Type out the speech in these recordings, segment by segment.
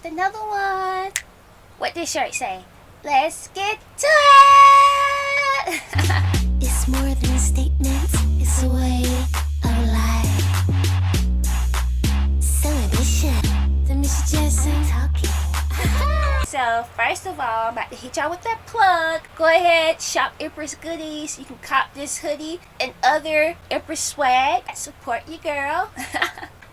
with another one. What this shirt say? Let's get to it! It's more than statements, it's a way of life. So ambition, the Miss Jackson talking. So first of all, I'm about to hit y'all with that plug. Go ahead, shop Empress goodies. You can cop this hoodie and other Empress swag. Support your girl.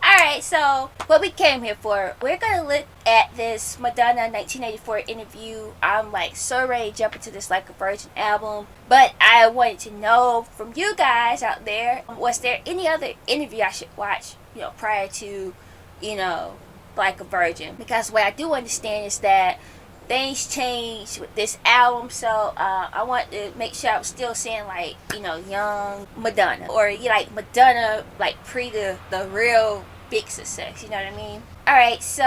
Alright, so what we came here for, we're going to look at this Madonna 1984 interview. I'm like so ready to jump into this Like a Virgin album. But I wanted to know from you guys out there, was there any other interview I should watch, prior to, Like a Virgin? Because what I do understand is that things changed with this album, so I want to make sure I'm still seeing like, young Madonna, or like Madonna like pre the real big success, you know what I mean? Alright, so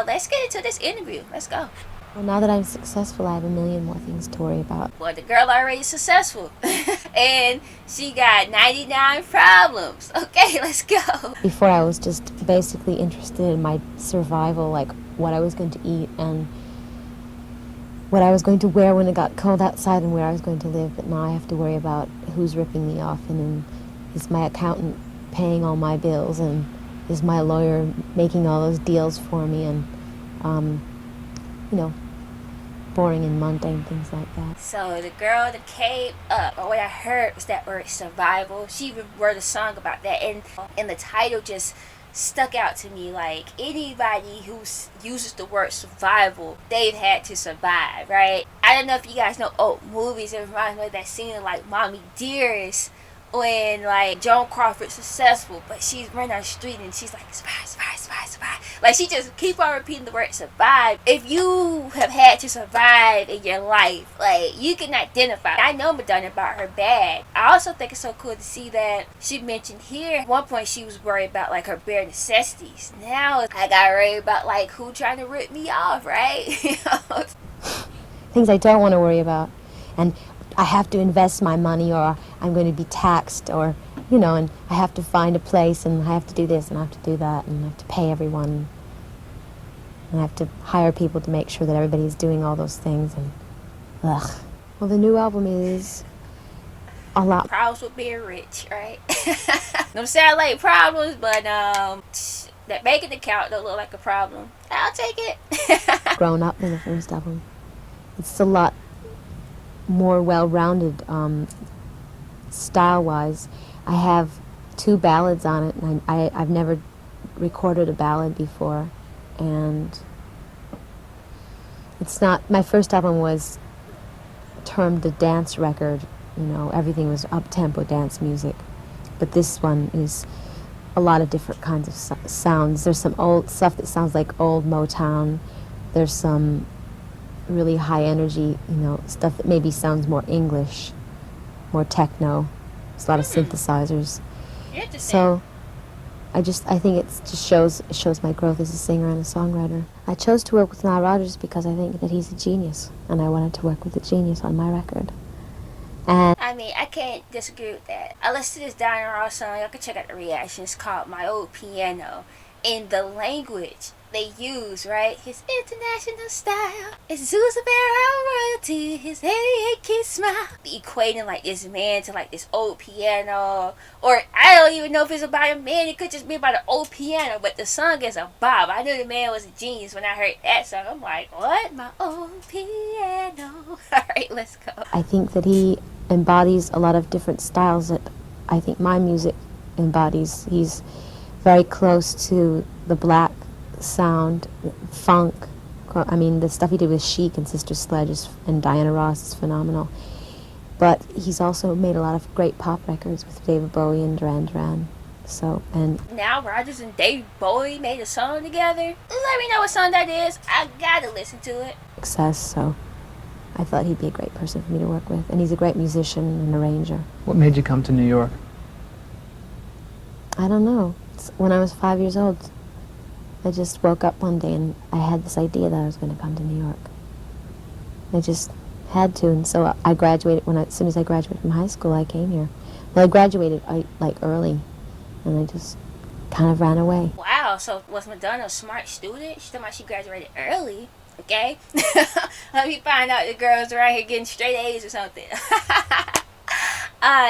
let's get into this interview. Let's go. Well, now that I'm successful, I have a million more things to worry about. Well, the girl already successful. And she got 99 problems. Okay, let's go. Before, I was just basically interested in my survival, like what I was going to eat and what I was going to wear when it got cold outside and where I was going to live. But now I have to worry about who's ripping me off, and is my accountant paying all my bills, and is my lawyer making all those deals for me, and boring and mundane things like that. So the girl that came up, or what I heard was that word survival. She even wrote a song about that, and the title just stuck out to me. Like, anybody who uses the word survival, they've had to survive, right? I don't know if you guys know old movies. It reminds me of that scene of like Mommy Dearest, when like Joan Crawford's successful, but she's running down the street and she's like, survive, survive, survive, survive. Like, she just keep on repeating the word survive. If you have had to survive in your life, like, you can identify. I know Madonna about her bag. I also think it's so cool to see that she mentioned here, at one point she was worried about like her bare necessities. Now I got worried about like who trying to rip me off, right? Things I don't want to worry about. And I have to invest my money, or I'm going to be taxed, or, and I have to find a place, and I have to do this, and I have to do that, and I have to pay everyone, and I have to hire people to make sure that everybody's doing all those things, and ugh. Well, the new album is a lot. Problems with being rich, right? Don't sound like problems, but that bank account don't look like a problem. I'll take it. Grown up than the first album. It's a lot more well-rounded style-wise. I have 2 ballads on it, and I've never recorded a ballad before, and it's not, my first album was termed a dance record, everything was up-tempo dance music, but this one is a lot of different kinds of sounds. There's some old stuff that sounds like old Motown, there's some really high energy, stuff that maybe sounds more English, more techno. There's a lot of synthesizers. So I think it just shows my growth as a singer and a songwriter. I chose to work with Nile Rodgers because I think that he's a genius, and I wanted to work with a genius on my record. And I mean, I can't disagree with that. I listened to this Diana Ross song. Y'all can check out the reaction. It's called My Old Piano. In the language they use, right? His international style, his Zuzabera royalty, his 88 kiss smile. Equating like this man to like this old piano, or I don't even know if it's about a man. It could just be about an old piano, but the song is a bop. I knew the man was a genius when I heard that song. I'm like, what? My old piano. Alright, let's go. I think that he embodies a lot of different styles that I think my music embodies. He's very close to the black sound, funk. I mean, the stuff he did with Chic and Sister Sledge and Diana Ross is phenomenal. But he's also made a lot of great pop records with David Bowie and Duran Duran. So, and Nile Rodgers and David Bowie made a song together. Let me know what song that is. I gotta listen to it. Success, so I thought he'd be a great person for me to work with. And he's a great musician and arranger. What made you come to New York? I don't know. When I was 5 years old, I just woke up one day and I had this idea that I was going to come to New York. I just had to, and so I graduated. As soon as I graduated from high school, I came here. Well, I graduated like early, and I just kind of ran away. Wow, so was Madonna a smart student? She's talking about she graduated early. Okay? Let me find out the girls around here getting straight A's or something.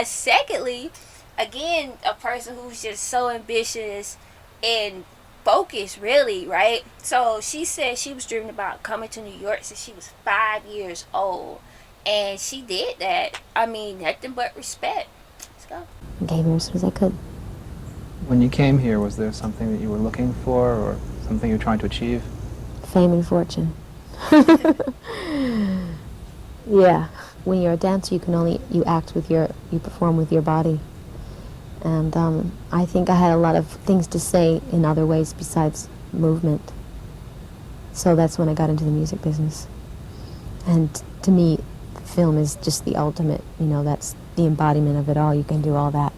Secondly, again, a person who's just so ambitious and focused, really, right? So she said she was dreaming about coming to New York since she was 5 years old. And she did that. I mean, nothing but respect. Let's go. I gave her as soon as I could. When you came here, was there something that you were looking for or something you were trying to achieve? Fame and fortune. Yeah. When you're a dancer, you act with you perform with your body. And I think I had a lot of things to say in other ways besides movement. So that's when I got into the music business. And to me, film is just the ultimate, that's the embodiment of it all. You can do all that.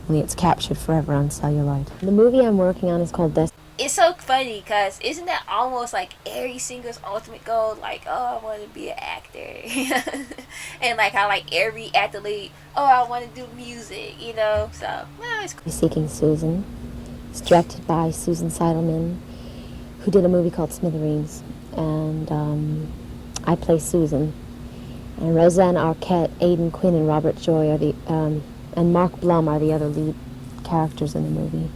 Only it's captured forever on celluloid. The movie I'm working on is called Destiny. It's so funny because isn't that almost like every singer's ultimate goal? Like, oh, I want to be an actor. And like how like every athlete, oh, I want to do music, So, well, it's cool. Seeking Susan. It's directed by Susan Seidelman, who did a movie called Smithereens. And I play Susan. And Roseanne Arquette, Aidan Quinn, and Robert Joy are and Mark Blum are the other lead characters in the movie.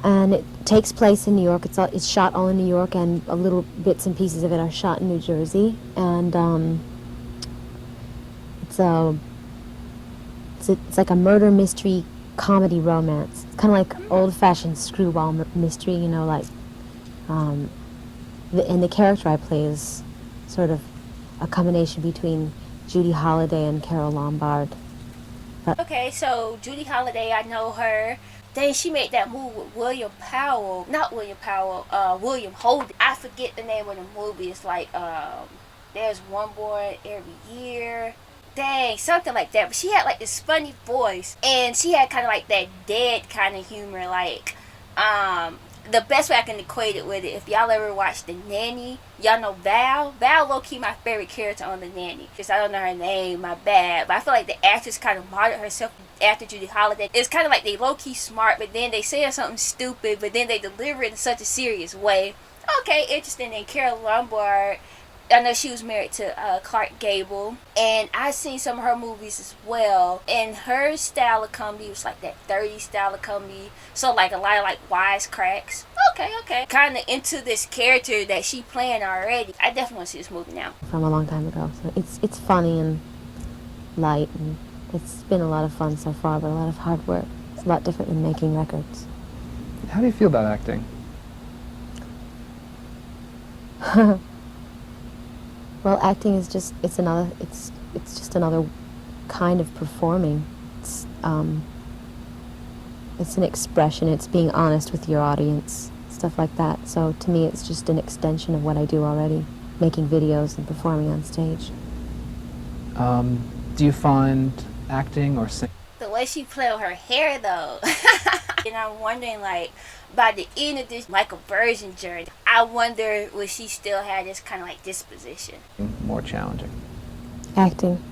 And it takes place in New York. It's shot all in New York, and a little bits and pieces of it are shot in New Jersey. And it's like a murder mystery comedy romance. It's kind of like old-fashioned screwball mystery, and the character I play is sort of a combination between Judy Holiday and Carole Lombard. Okay, so Judy Holiday, I know her. Then she made that move with William Holden. I forget the name of the movie. It's like, there's one born every year. Dang, something like that. But she had like this funny voice. And she had kind of like that dead kind of humor. Like, the best way I can equate it with it, if y'all ever watched The Nanny, y'all know Val. Val low-key my favorite character on The Nanny. Because I don't know her name, my bad. But I feel like the actress kind of modeled herself after Judy Holiday. It's kind of like they low-key smart, but then they say something stupid, but then they deliver it in such a serious way. Okay, interesting. And Carole Lombard, I know she was married to Clark Gable, and I've seen some of her movies as well. And her style of comedy was like that 30s style of comedy, so like a lot of like wisecracks. Okay, kind of into this character that she playing already. I definitely want to see this movie now. From a long time ago, so it's funny and light, and it's been a lot of fun so far, but a lot of hard work. It's a lot different than making records. How do you feel about acting? Well, acting is just it's just another kind of performing. It's an expression. It's being honest with your audience, stuff like that. So to me, it's just an extension of what I do already, making videos and performing on stage. Do you find acting or singing? The way she played with her hair, though. And I'm wondering, like, by the end of this, like a virgin journey, I wonder will she still have this kind of like disposition. More challenging? Acting.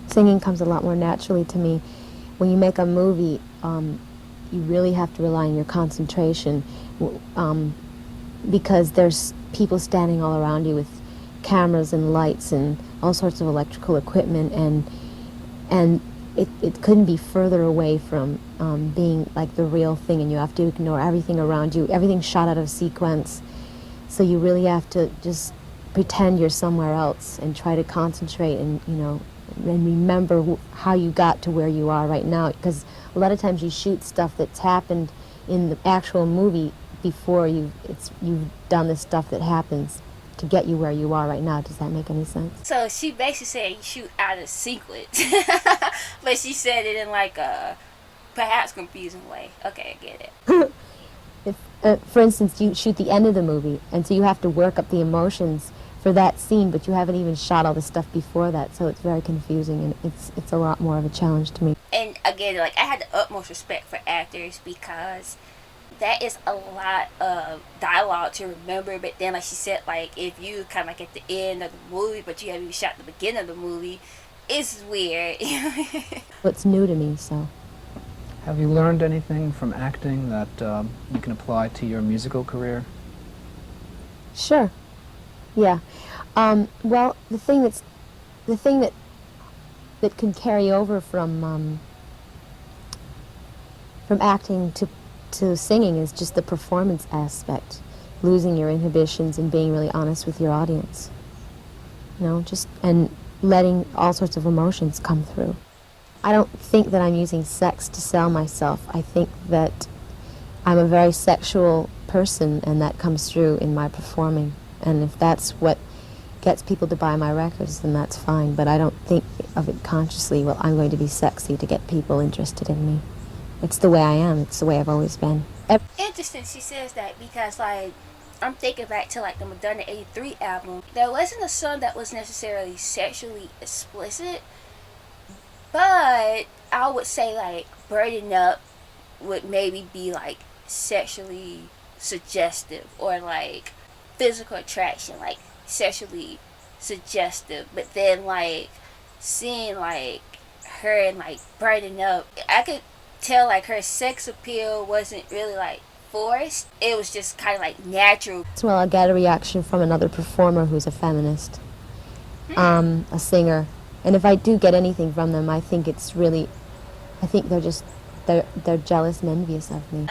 Singing comes a lot more naturally to me. When you make a movie, you really have to rely on your concentration because there's people standing all around you with cameras and lights and all sorts of electrical equipment, and it couldn't be further away from being like the real thing, and you have to ignore everything around you. Everything's shot out of sequence, so you really have to just pretend you're somewhere else and try to concentrate and and remember how you got to where you are right now, because a lot of times you shoot stuff that's happened in the actual movie before you've done the stuff that happens to get you where you are right now. Does that make any sense? So she basically said you shoot out of sequence, but she said it in like a perhaps confusing way. Okay, I get it. If, for instance, you shoot the end of the movie, and so you have to work up the emotions for that scene, but you haven't even shot all the stuff before that, so it's very confusing, and it's a lot more of a challenge to me. And again, like I had the utmost respect for actors because that is a lot of dialogue to remember. But then, like she said, like if you kind of like at the end of the movie, but you haven't even shot the beginning of the movie, it's weird. It's new to me, so. Have you learned anything from acting that you can apply to your musical career? Sure. Yeah. Well, the thing that can carry over from acting to singing is just the performance aspect, losing your inhibitions and being really honest with your audience. You know, just and letting all sorts of emotions come through. I don't think that I'm using sex to sell myself. I think that I'm a very sexual person, and that comes through in my performing. And if that's what gets people to buy my records, then that's fine. But I don't think of it consciously, well, I'm going to be sexy to get people interested in me. It's the way I am. It's the way I've always been. Interesting she says that, because like I'm thinking back to like the Madonna '83 album. There wasn't a song that was necessarily sexually explicit, but I would say like Burden Up would maybe be like sexually suggestive, or like Physical Attraction, like sexually suggestive. But then like seeing like her and like Burden Up, I could tell like her sex appeal wasn't really like forced. It was just kind of like natural. Well, I get a reaction from another performer who's a feminist, a singer. And if I do get anything from them, I think it's really, I think they're jealous and envious of me.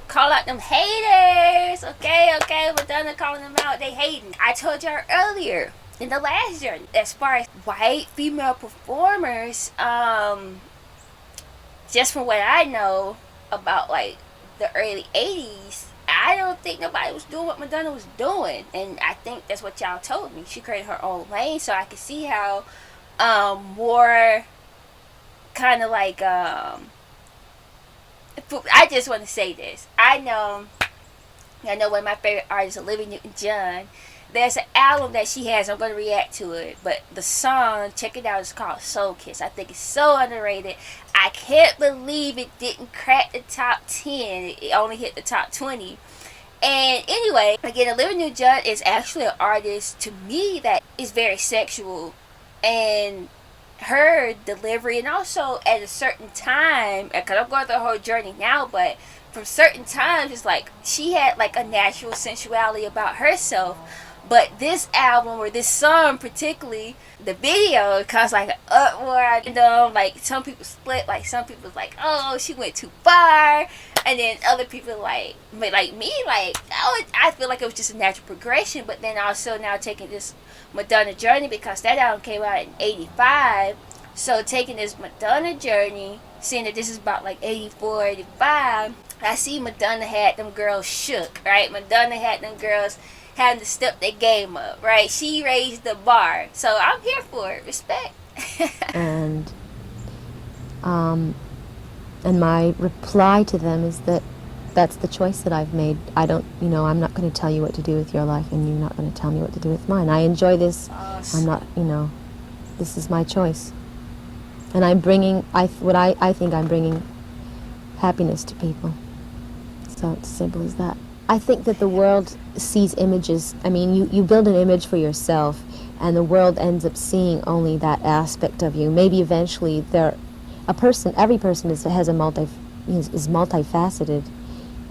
Call out them haters. Okay, Madonna calling them out. They hating. I told y'all earlier in the last journey, as far as white female performers, just from what I know about like the early 80s, I don't think nobody was doing what Madonna was doing. And I think that's what y'all told me. She created her own lane, so I could see how more kind of like I just want to say this. I know one of my favorite artists, Olivia Newton-John. There's an album that she has. I'm going to react to it. But the song, check it out, it's called Soul Kiss. I think it's so underrated. I can't believe it didn't crack the top 10. It only hit the top 20. And anyway, again, Olivia Newton-John is actually an artist to me that is very sexual. And her delivery, and also at a certain time, because I'm going through the whole journey now, but from certain times, it's like she had like a natural sensuality about herself. But this album, or this song particularly, the video caused like an uproar. And like some people split. Like some people like, oh, she went too far. And then other people like me, like, oh, I feel like it was just a natural progression. But then also now taking this Madonna journey, because that album came out in '85. So taking this Madonna journey, seeing that this is about like '84, '85, I see Madonna had them girls shook, right? Madonna had them girls having to step their game up, right? She raised the bar. So I'm here for it. Respect. And my reply to them is that that's the choice that I've made. I don't, I'm not going to tell you what to do with your life, and you're not going to tell me what to do with mine. I enjoy this. I'm not, this is my choice. And I'm bringing, I think I'm bringing happiness to people. So it's simple as that. I think that the world sees images. I mean, you build an image for yourself, and the world ends up seeing only that aspect of you. Maybe eventually every person is multifaceted,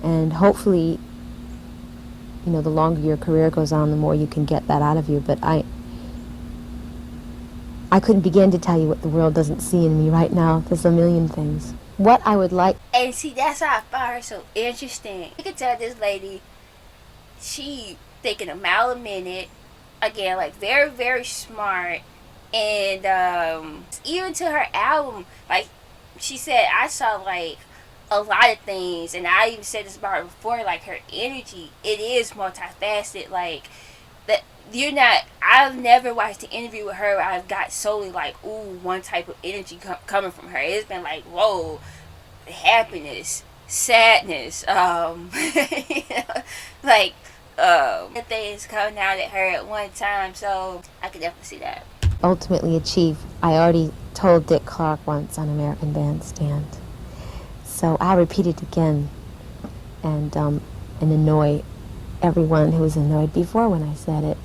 and hopefully, the longer your career goes on, the more you can get that out of you. But I couldn't begin to tell you what the world doesn't see in me right now. There's a million things. What I would like... And see, that's how I found her so interesting. You can tell this lady, she thinking a mile a minute. Again, like very, very smart. And even to her album, like she said, I saw like a lot of things. And I even said this about her before, like her energy, it is multifaceted. Like that, I've never watched an interview with her where I've got solely like, ooh, one type of energy coming from her. It's been like, whoa, happiness, sadness, things coming out at her at one time. So I could definitely see that. Ultimately achieve. I already told Dick Clark once on American Bandstand. So I'll repeat it again and annoy everyone who was annoyed before when I said it.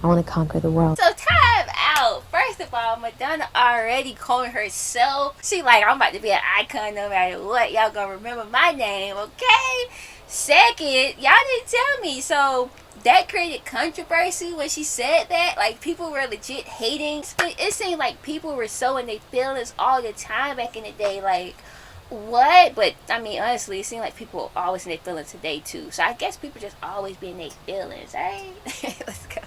I want to conquer the world. So time out. First first of all, Madonna already calling herself. She like, I'm about to be an icon no matter what. Y'all gonna remember my name, okay? Second, y'all didn't tell me. So that created controversy when she said that. Like, people were legit hating. It seemed like people were so in their feelings all the time back in the day. Like, what? But I mean, honestly, it seemed like people are always in their feelings today too. So I guess people just always be in their feelings, right? Let's go.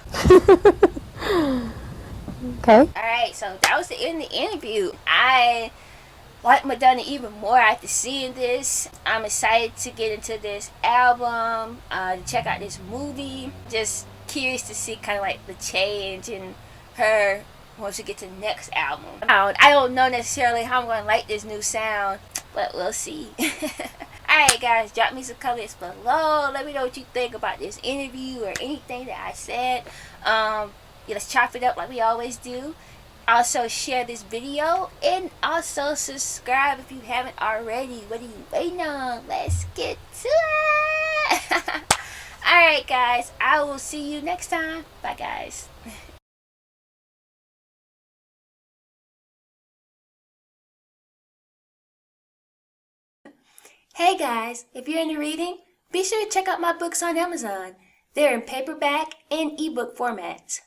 Okay. Alright, so that was the end of the interview. I like Madonna even more after seeing this. I'm excited to get into this album, to check out this movie. Just curious to see kind of like the change in her once we get to the next album. I don't know necessarily how I'm going to like this new sound, but we'll see. Alright guys, drop me some comments below. Let me know what you think about this interview or anything that I said. Yeah, let's chop it up like we always do. Also share this video and also subscribe if you haven't already. What are you waiting on? Let's get to it. Alright guys, I will see you next time. Bye guys. Hey guys, if you're into reading, be sure to check out my books on Amazon. They're in paperback and ebook formats.